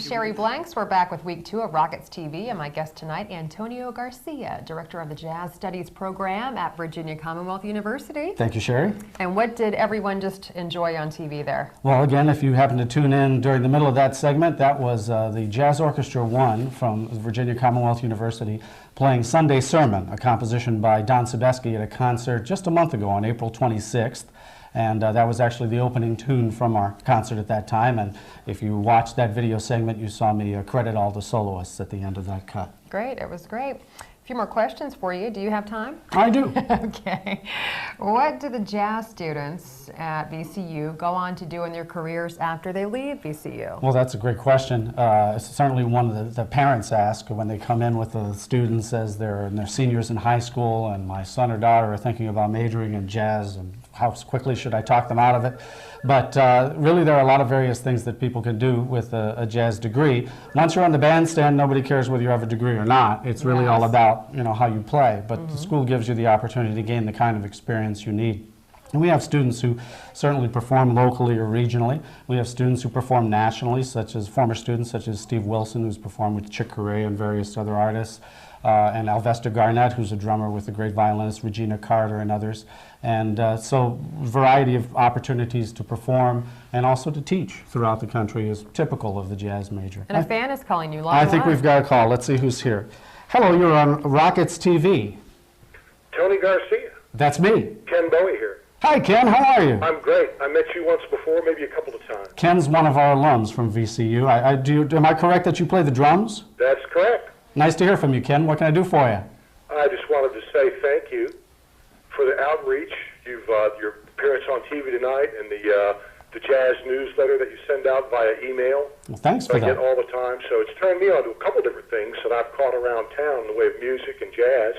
Sheri Blanks. We're back with week 2 of Rockitz TV, and my guest tonight, Antonio Garcia, director of the Jazz Studies program at Virginia Commonwealth University. Thank you, Sheri. And what did everyone just enjoy on TV there? Well, again, if you happen to tune in during the middle of that segment, that was the Jazz Orchestra 1 from Virginia Commonwealth University playing Sunday Sermon, a composition by Don Sebesky at a concert just a month ago on April 26th. And that was actually the opening tune from our concert at that time. And if you watched that video segment, you saw me credit all the soloists at the end of that cut. Great, it was great. A few more questions for you. Do you have time? I do. Okay. What do the jazz students at VCU go on to do in their careers after they leave VCU? Well, that's a great question. It's certainly one of the parents ask when they come in with the students as they're seniors in high school, and my son or daughter are thinking about majoring in jazz, and how quickly should I talk them out of it? But really there are a lot of various things that people can do with a jazz degree. Once you're on the bandstand, nobody cares whether you have a degree or not. It's really all about, you know, how you play. But the school gives you the opportunity to gain the kind of experience you need. And we have students who certainly perform locally or regionally. We have students who perform nationally, former students such as Steve Wilson, who's performed with Chick Corea and various other artists, and Alvesta Garnett, who's a drummer with the great violinist Regina Carter and others. And so a variety of opportunities to perform and also to teach throughout the country is typical of the jazz major. And a fan is calling you live. I think we've got a call. Let's see who's here. Hello, you're on Rockitz TV. Tony Garcia. That's me. Ken Bowie here. Hi, Ken. How are you? I'm great. I met you once before, maybe a couple of times. Ken's one of our alums from VCU. Am I correct that you play the drums? That's correct. Nice to hear from you, Ken. What can I do for you? I just wanted to say thank you for the outreach. Your appearance on TV tonight and the jazz newsletter that you send out via email. Well, thanks for that. I get all the time. So it's turned me on to a couple different things that I've caught around town in the way of music and jazz.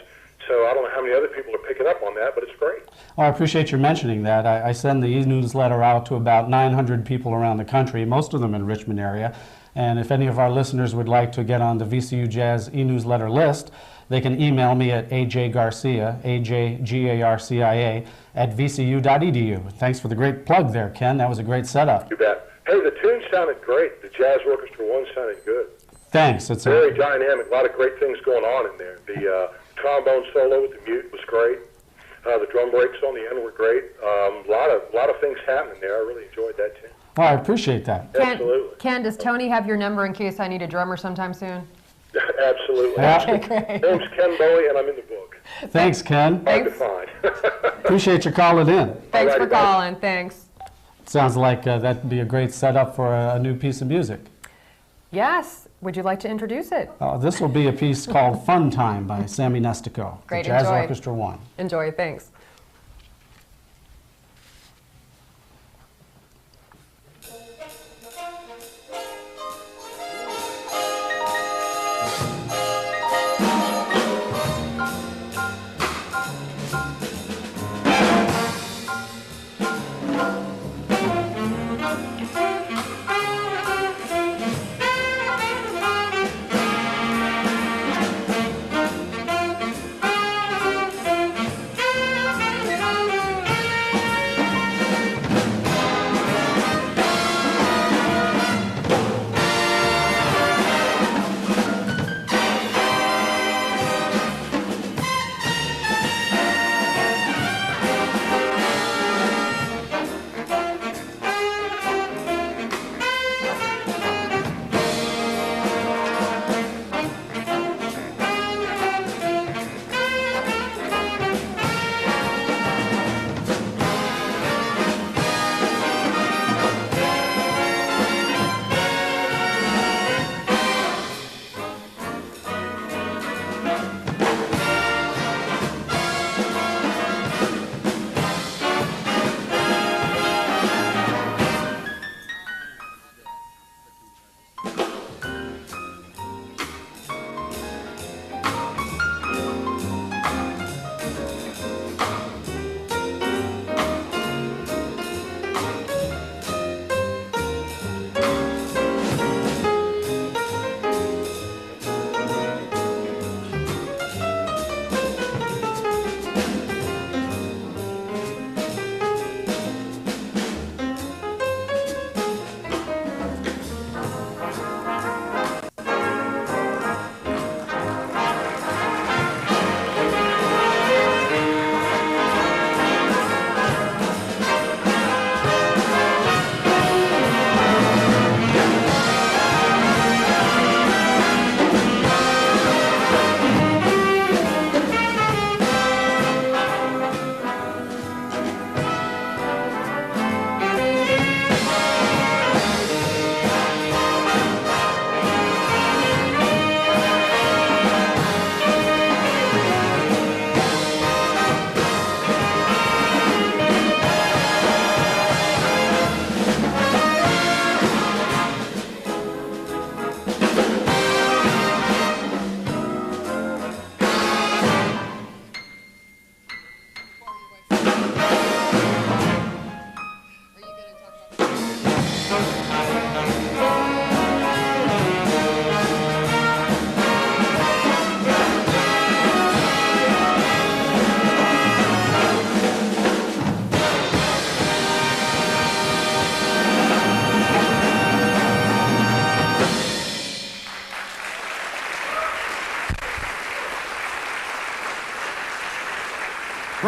So I don't know how many other people are picking up on that, but it's great. Well, I appreciate your mentioning that. I send the e-newsletter out to about 900 people around the country, most of them in Richmond area. And if any of our listeners would like to get on the VCU Jazz e-newsletter list, they can email me at ajgarcia, A-J-G-A-R-C-I-A, at vcu.edu. Thanks for the great plug there, Ken. That was a great setup. You bet. Hey, the tune sounded great. The Jazz Orchestra 1 sounded good. Thanks. It's very dynamic. A lot of great things going on in there. The trombone solo with the mute was great. The drum breaks on the end were great. A lot of things happening there. I really enjoyed that too. Well, I appreciate that. Absolutely. Ken, does Tony have your number in case I need a drummer sometime soon? Absolutely. Okay, great. Name's Ken Bowie, and I'm in the book. Thanks, Ken. Hard to find. Appreciate you calling in. Thanks for calling. Thanks. Sounds like that'd be a great setup for a new piece of music. Yes. Would you like to introduce it? This will be a piece called Fun Time by Sammy Nestico. Great, the Jazz enjoy. Orchestra 1. Enjoy. Thanks.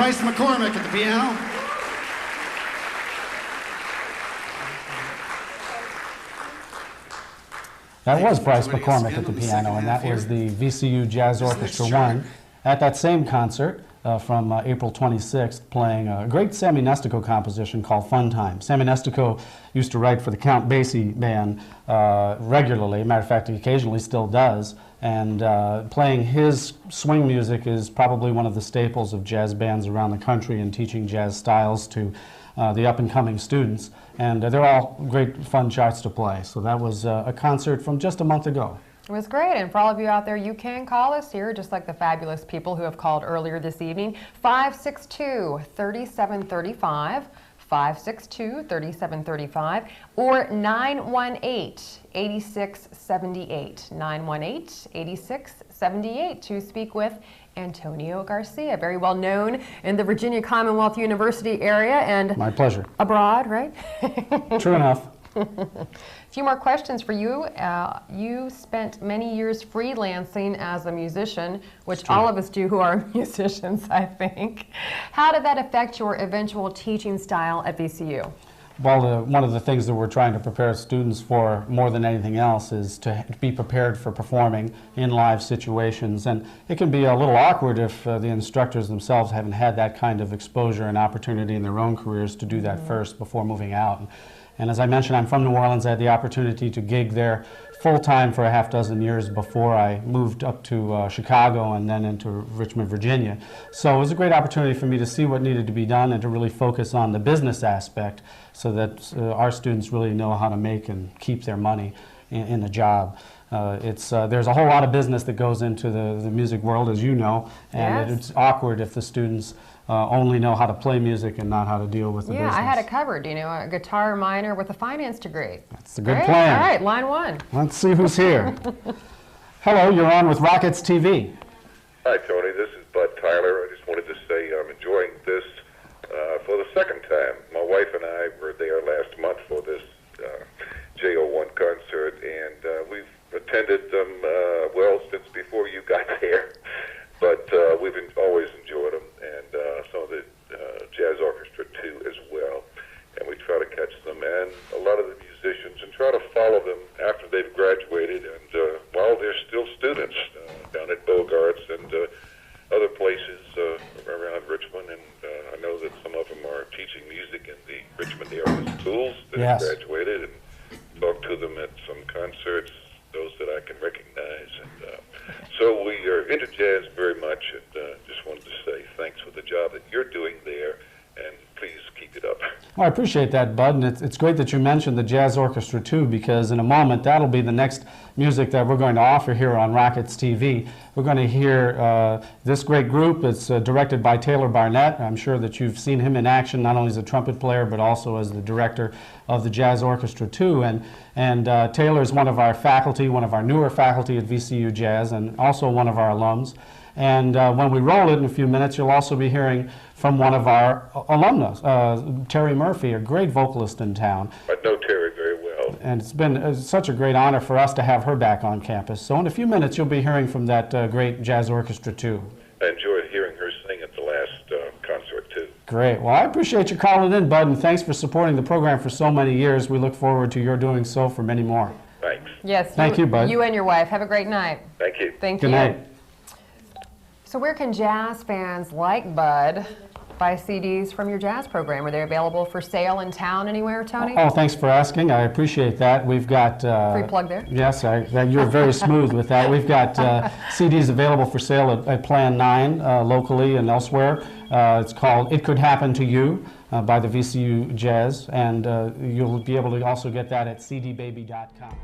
Bryce McCormick at the piano. That was Bryce Joining us McCormick again at the on the piano, second and half that was here. the VCU Jazz This Orchestra next 1 track. at that same concert from April 26th, playing a great Sammy Nestico composition called Fun Time. Sammy Nestico used to write for the Count Basie band regularly. Matter of fact, he occasionally still does. And playing his swing music is probably one of the staples of jazz bands around the country and teaching jazz styles to the up-and-coming students. And they're all great fun charts to play. So that was a concert from just a month ago. It was great, and for all of you out there, you can call us here, just like the fabulous people who have called earlier this evening, 562-3735, 562-3735, or 918-8678, 918-8678, to speak with Antonio Garcia, very well known in the Virginia Commonwealth University area and My pleasure. abroad, right? True enough. A few more questions for you. You spent many years freelancing as a musician, which all of us do who are musicians, I think. How did that affect your eventual teaching style at VCU? Well, one of the things that we're trying to prepare students for more than anything else is to be prepared for performing in live situations. And it can be a little awkward if the instructors themselves haven't had that kind of exposure and opportunity in their own careers to do that first before moving out. And as I mentioned, I'm from New Orleans. I had the opportunity to gig there full-time for a half dozen years before I moved up to Chicago and then into Richmond, Virginia. So it was a great opportunity for me to see what needed to be done and to really focus on the business aspect so that our students really know how to make and keep their money in a job. There's a whole lot of business that goes into the music world, as you know, and Yes. it's awkward if the students only know how to play music and not how to deal with the business. Yeah, I had it covered, you know, a guitar minor with a finance degree. That's a good Great. plan. All right, line one. Let's see who's here. Hello, you're on with Rockitz TV. Hi, Tony. This is Bud Tyler. I just wanted to say I'm enjoying this for the second time. My wife and I were there last month for this JO1 concert, and we've attended them, well, since before you got there. But we've always enjoyed them, and some of the Jazz Orchestra, too, as well. And we try to catch them, and a lot of the musicians, and try to follow them after they've graduated, and while they're still students down at Bogart's and other places around Richmond. And I know that some of them are teaching music in the Richmond area schools that have Yes. graduated, and talk to them at some concerts, those that I can recognize. And so we are into jazz very much, and just wanted to say thanks for the job that you're doing there, and please keep it up. Well, I appreciate that, Bud, and it's great that you mentioned the Jazz Orchestra, too, because in a moment that'll be the next music that we're going to offer here on Rockitz TV. We're going to hear this great group. It's directed by Taylor Barnett. I'm sure that you've seen him in action, not only as a trumpet player, but also as the director of the Jazz Orchestra, too. And Taylor is one of our faculty, one of our newer faculty at VCU Jazz, and also one of our alums. And when we roll it in a few minutes, you'll also be hearing from one of our alumnus, Terry Murphy, a great vocalist in town. I know Terry very well. And it's been such a great honor for us to have her back on campus. So in a few minutes, you'll be hearing from that great Jazz Orchestra, too. I enjoyed hearing her sing at the last concert, too. Great. Well, I appreciate you calling in, Bud, and thanks for supporting the program for so many years. We look forward to your doing so for many more. Thanks. Yes. Thank you, Bud. You and your wife. Have a great night. Thank you. Thank Good you. night. So where can jazz fans like Bud buy CDs from your jazz program? Are they available for sale in town anywhere, Tony? Oh, thanks for asking. I appreciate that. We've got... Free plug there. Yes, you're very smooth with that. We've got CDs available for sale at Plan 9 locally and elsewhere. It's called It Could Happen to You by the VCU Jazz, and you'll be able to also get that at cdbaby.com.